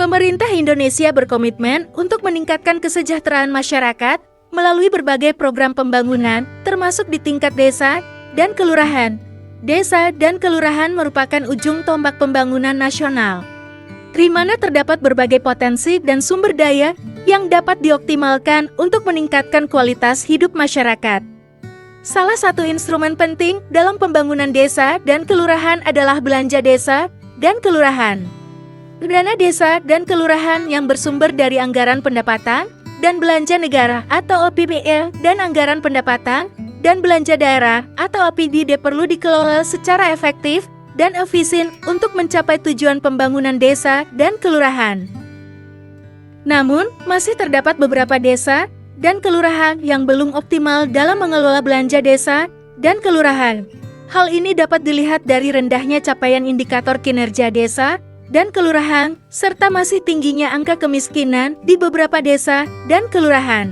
Pemerintah Indonesia berkomitmen untuk meningkatkan kesejahteraan masyarakat melalui berbagai program pembangunan, termasuk di tingkat desa dan kelurahan. Desa dan kelurahan merupakan ujung tombak pembangunan nasional, di mana terdapat berbagai potensi dan sumber daya yang dapat dioptimalkan untuk meningkatkan kualitas hidup masyarakat. Salah satu instrumen penting dalam pembangunan desa dan kelurahan adalah belanja desa dan kelurahan. Dana desa dan kelurahan yang bersumber dari anggaran pendapatan dan belanja negara atau APBN dan anggaran pendapatan dan belanja daerah atau APBD perlu dikelola secara efektif dan efisien untuk mencapai tujuan pembangunan desa dan kelurahan. Namun, masih terdapat beberapa desa dan kelurahan yang belum optimal dalam mengelola belanja desa dan kelurahan. Hal ini dapat dilihat dari rendahnya capaian indikator kinerja desa dan kelurahan, serta masih tingginya angka kemiskinan di beberapa desa dan kelurahan.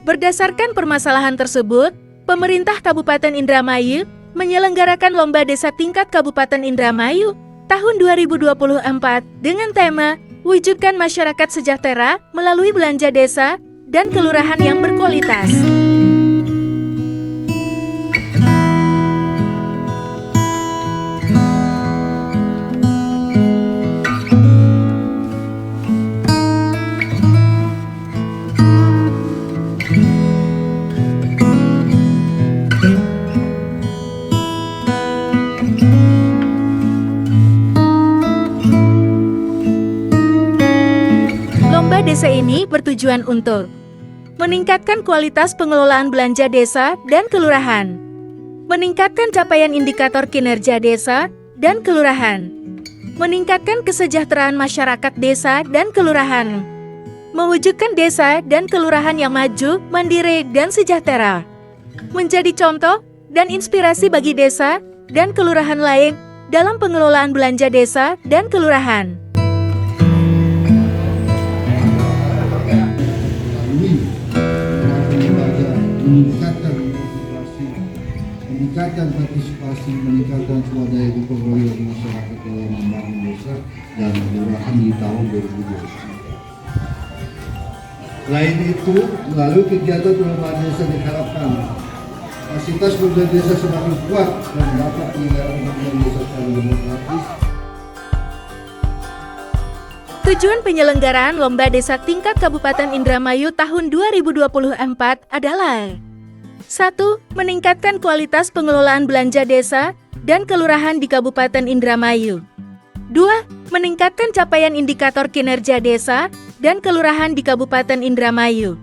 Berdasarkan permasalahan tersebut, pemerintah Kabupaten Indramayu menyelenggarakan Lomba Desa Tingkat Kabupaten Indramayu tahun 2024 dengan tema Wujudkan Masyarakat Sejahtera melalui Belanja Desa dan Kelurahan yang Berkualitas. Lomba desa ini bertujuan untuk meningkatkan kualitas pengelolaan belanja desa dan kelurahan, meningkatkan capaian indikator kinerja desa dan kelurahan, meningkatkan kesejahteraan masyarakat desa dan kelurahan, mewujudkan desa dan kelurahan yang maju, mandiri, dan sejahtera, menjadi contoh dan inspirasi bagi desa dan kelurahan lain dalam pengelolaan belanja desa dan kelurahan. Meningkatkan partisipasi, meningkatkan swadaya gotong-royong masyarakat dalam membangun desa dan kelurahan di tahun 2024. Selain itu, melalui kegiatan perubahan desa diharapkan kapasitas pemerintah desa semakin kuat dan dapat penyelenggaraan pembangunan desa secara demokratis. Tujuan penyelenggaraan Lomba Desa Tingkat Kabupaten Indramayu tahun 2024 adalah 1. Meningkatkan kualitas pengelolaan belanja desa dan kelurahan di Kabupaten Indramayu. 2. Meningkatkan capaian indikator kinerja desa dan kelurahan di Kabupaten Indramayu.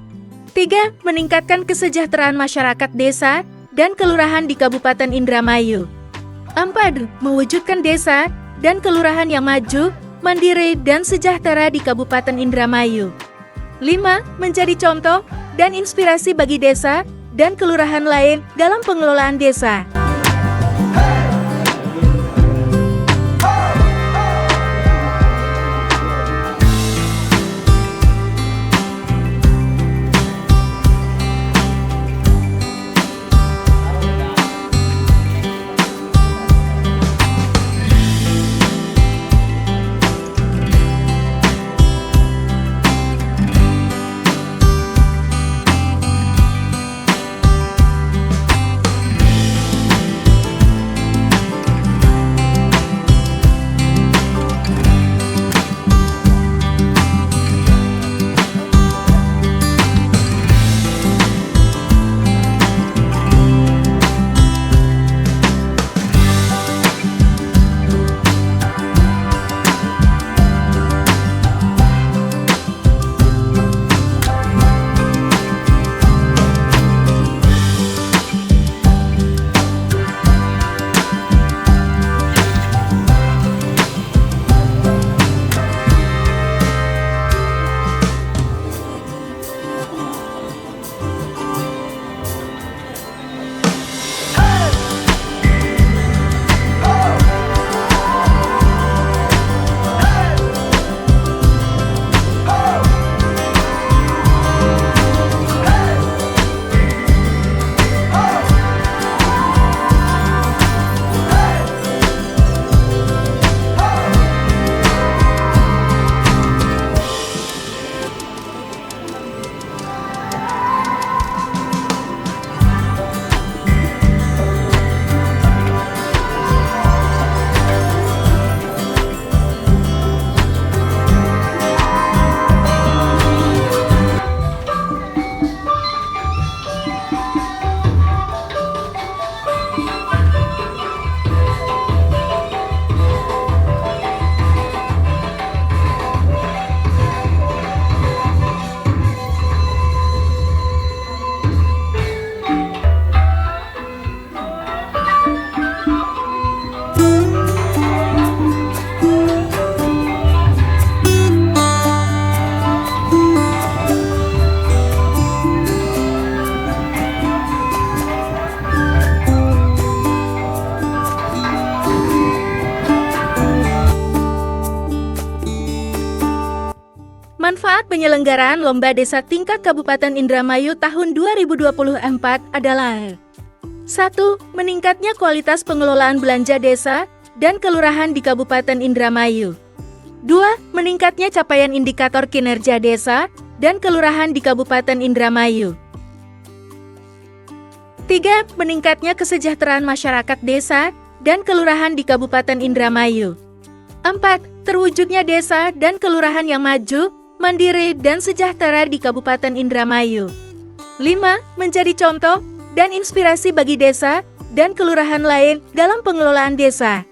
3. Meningkatkan kesejahteraan masyarakat desa dan kelurahan di Kabupaten Indramayu. 4. Mewujudkan desa dan kelurahan yang maju, mandiri, dan sejahtera di Kabupaten Indramayu. 5. Menjadi contoh dan inspirasi bagi desa dan kelurahan lain dalam pengelolaan desa. Manfaat penyelenggaraan Lomba Desa tingkat Kabupaten Indramayu tahun 2024 adalah 1. Meningkatnya kualitas pengelolaan belanja desa dan kelurahan di Kabupaten Indramayu. 2. Meningkatnya capaian indikator kinerja desa dan kelurahan di Kabupaten Indramayu. 3. Meningkatnya kesejahteraan masyarakat desa dan kelurahan di Kabupaten Indramayu. 4. Terwujudnya desa dan kelurahan yang maju, mandiri, dan sejahtera di Kabupaten Indramayu. 5. Menjadi contoh dan inspirasi bagi desa dan kelurahan lain dalam pengelolaan desa.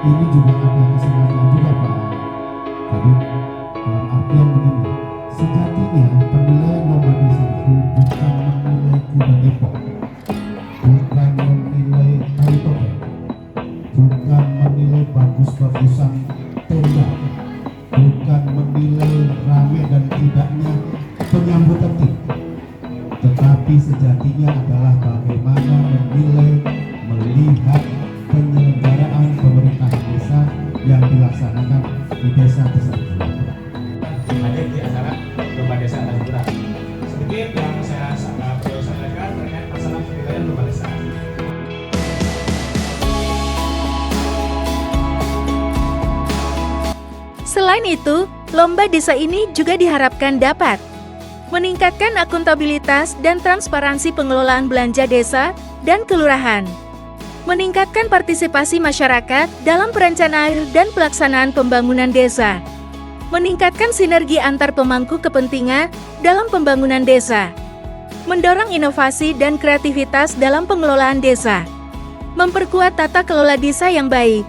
ini juga ada kesengajaan juga Pak Kadip, dalam artian begini, sejatinya penilaian lomba desa itu bukan menilai kuda depok, bukan menilai tali topeng, bukan menilai bagus-bagusan tenda, bukan menilai rame dan tidaknya penyambutan tim, tetapi sejatinya adalah bagaimana menilai, melihat penyelenggaraan pemerintah desa yang dilaksanakan di desa tersebut. Hadir di acara lomba desa Tanjura. Sedikit yang saya perlu sampaikan terkait masalah penilaian lomba desa. Selain itu, lomba desa ini juga diharapkan dapat meningkatkan akuntabilitas dan transparansi pengelolaan belanja desa dan kelurahan, meningkatkan partisipasi masyarakat dalam perencanaan dan pelaksanaan pembangunan desa, meningkatkan sinergi antar pemangku kepentingan dalam pembangunan desa, mendorong inovasi dan kreativitas dalam pengelolaan desa, memperkuat tata kelola desa yang baik.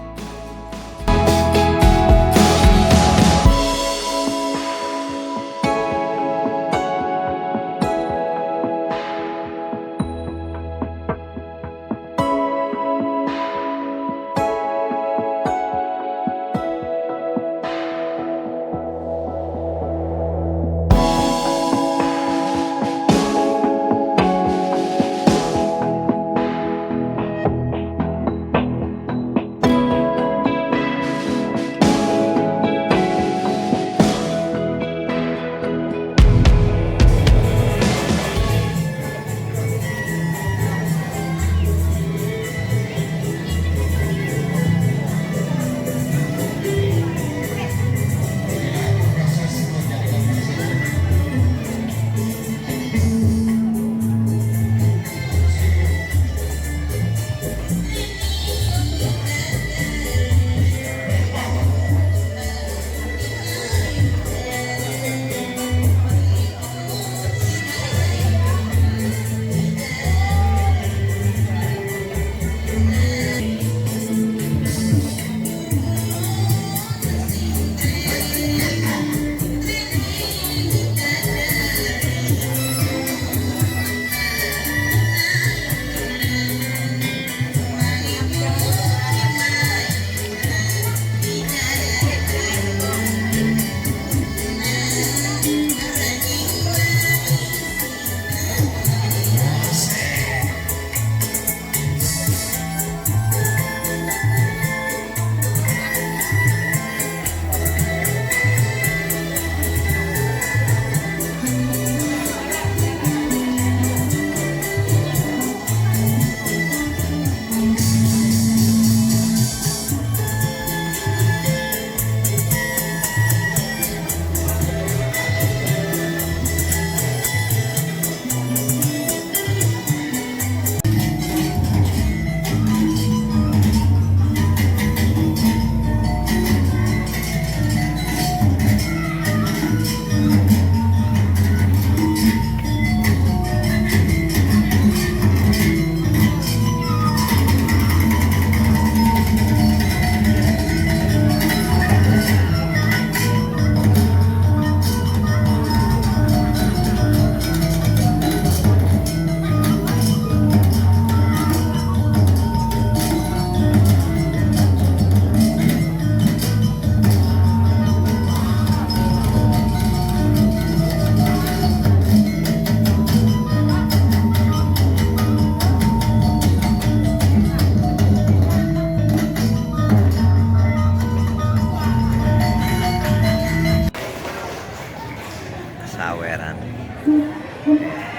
Saweran,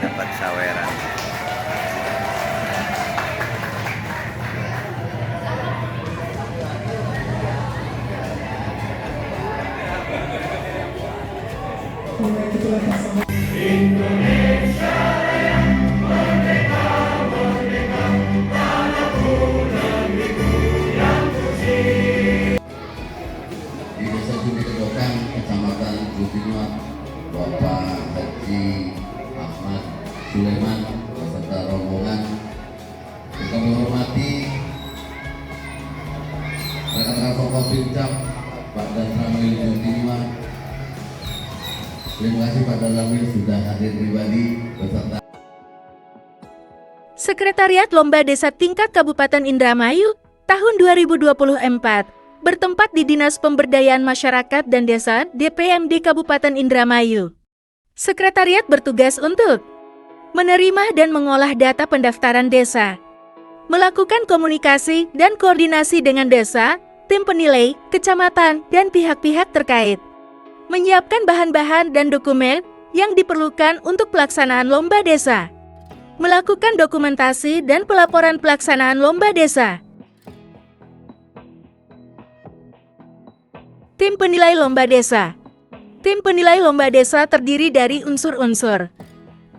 dapat saweran. Di Desa Sumbi Kedokan, Kecamatan Butinuak, Bapak Haji Ahmad Sulaiman beserta rombongan, kita menghormati rekan-rekan Pokok Pincap, Pak Dan Ramil Butinuak. Terima kasih Pak Dan Ramil sudah hadir pribadi beserta Sekretariat Lomba Desa tingkat Kabupaten Indramayu tahun 2024 bertempat di Dinas Pemberdayaan Masyarakat dan Desa DPMD Kabupaten Indramayu. Sekretariat bertugas untuk menerima dan mengolah data pendaftaran desa, melakukan komunikasi dan koordinasi dengan desa, tim penilai, kecamatan, dan pihak-pihak terkait, menyiapkan bahan-bahan dan dokumen yang diperlukan untuk pelaksanaan lomba desa, melakukan dokumentasi dan pelaporan pelaksanaan lomba desa. Tim penilai lomba desa. Tim penilai lomba desa terdiri dari unsur-unsur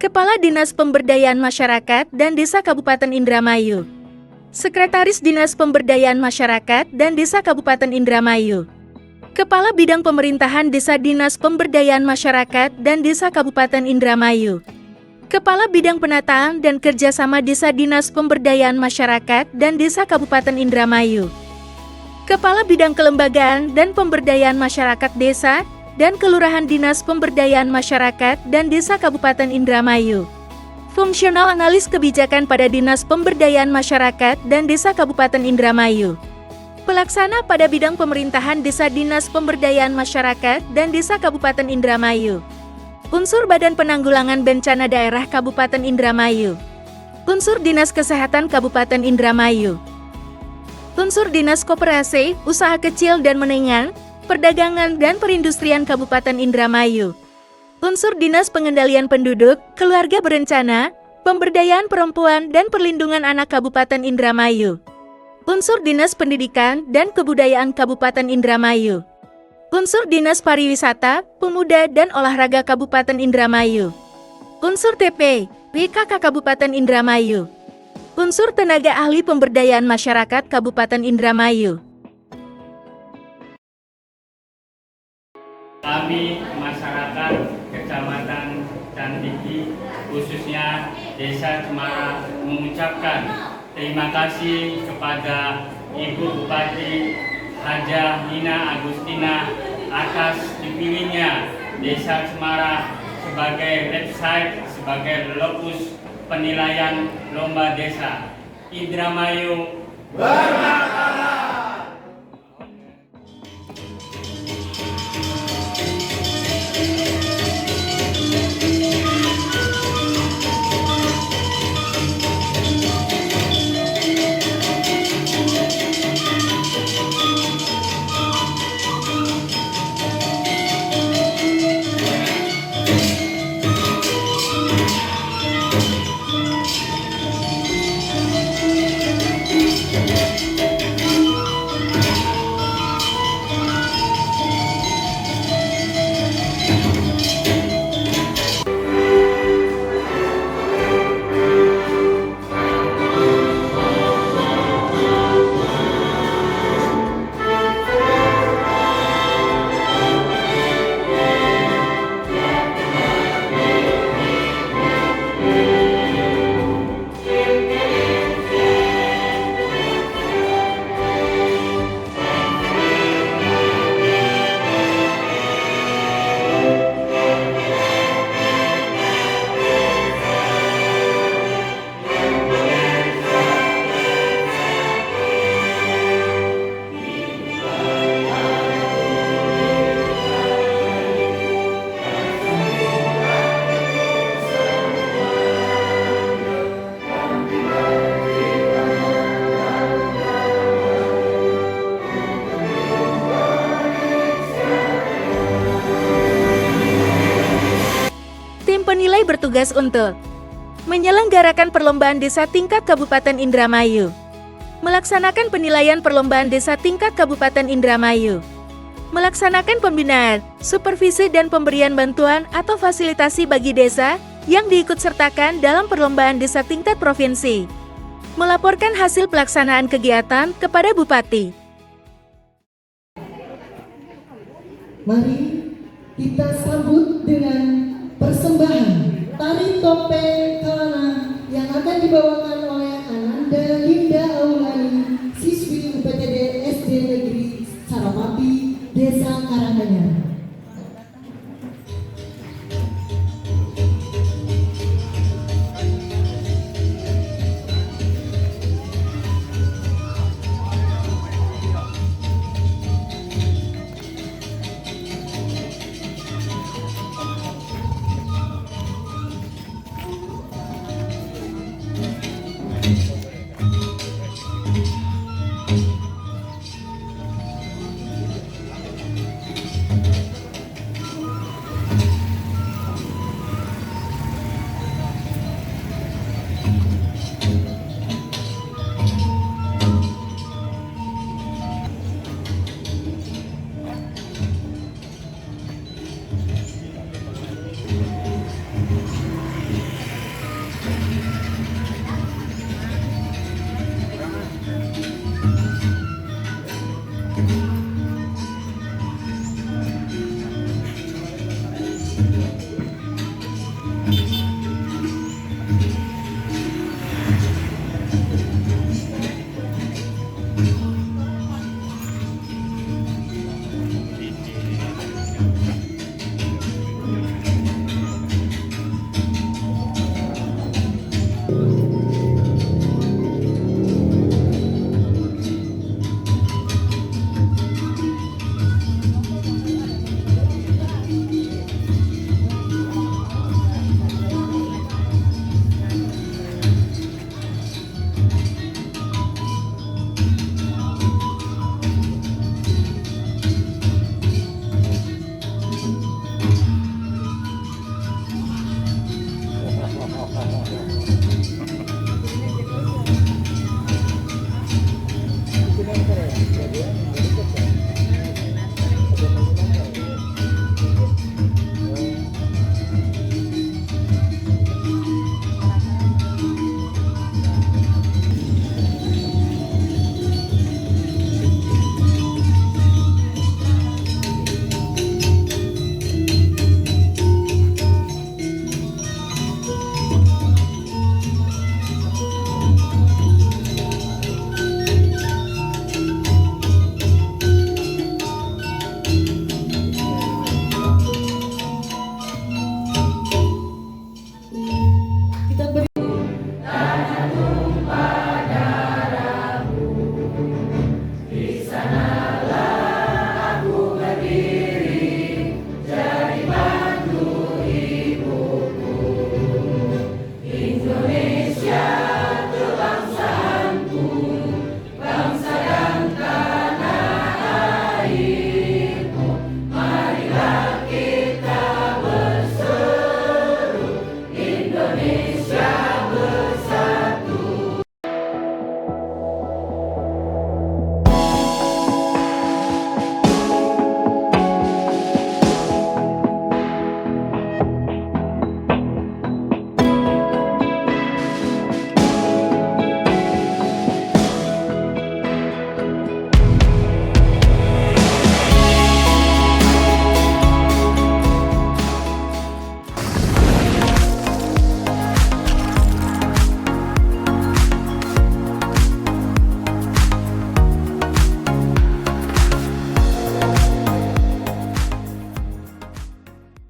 Kepala Dinas Pemberdayaan Masyarakat dan Desa Kabupaten Indramayu, Sekretaris Dinas Pemberdayaan Masyarakat dan Desa Kabupaten Indramayu. Kepala Bidang Pemerintahan Desa Dinas Pemberdayaan Masyarakat dan Desa Kabupaten Indramayu. Kepala Bidang Penataan dan Kerjasama Desa Dinas Pemberdayaan Masyarakat dan Desa Kabupaten Indramayu. Kepala Bidang Kelembagaan dan Pemberdayaan Masyarakat Desa dan Kelurahan Dinas Pemberdayaan Masyarakat dan Desa Kabupaten Indramayu. Fungsional Analis Kebijakan pada Dinas Pemberdayaan Masyarakat dan Desa Kabupaten Indramayu. Pelaksana pada bidang pemerintahan Desa Dinas Pemberdayaan Masyarakat dan Desa Kabupaten Indramayu. Unsur Badan Penanggulangan Bencana Daerah Kabupaten Indramayu. Unsur Dinas Kesehatan Kabupaten Indramayu. Unsur Dinas Koperasi, Usaha Kecil dan Menengah, Perdagangan dan Perindustrian Kabupaten Indramayu. Unsur Dinas Pengendalian Penduduk, Keluarga Berencana, Pemberdayaan Perempuan dan Perlindungan Anak Kabupaten Indramayu. Unsur Dinas Pendidikan dan Kebudayaan Kabupaten Indramayu. Unsur Dinas Pariwisata, Pemuda dan Olahraga Kabupaten Indramayu. Unsur TP, WKK Kabupaten Indramayu. Unsur Tenaga Ahli Pemberdayaan Masyarakat Kabupaten Indramayu. Kami masyarakat Kecamatan Candiki, khususnya Desa Cemara, mengucapkan terima kasih kepada Ibu Bupati Haja Nina Agustina atas dipilihnya Desa Cemara sebagai website, sebagai lokus penilaian lomba desa. Indramayu bermartabat. Penilai bertugas untuk menyelenggarakan perlombaan desa tingkat Kabupaten Indramayu, melaksanakan penilaian perlombaan desa tingkat Kabupaten Indramayu, melaksanakan pembinaan, supervisi dan pemberian bantuan atau fasilitasi bagi desa yang diikutsertakan dalam perlombaan desa tingkat provinsi, melaporkan hasil pelaksanaan kegiatan kepada Bupati. Mari kita sambut dengan persembahan tari topeng Kalana yang akan dibawakan oleh Ananda Linda Aulani, siswi UPTD SD Negeri Sarapati, Desa Karanganyar.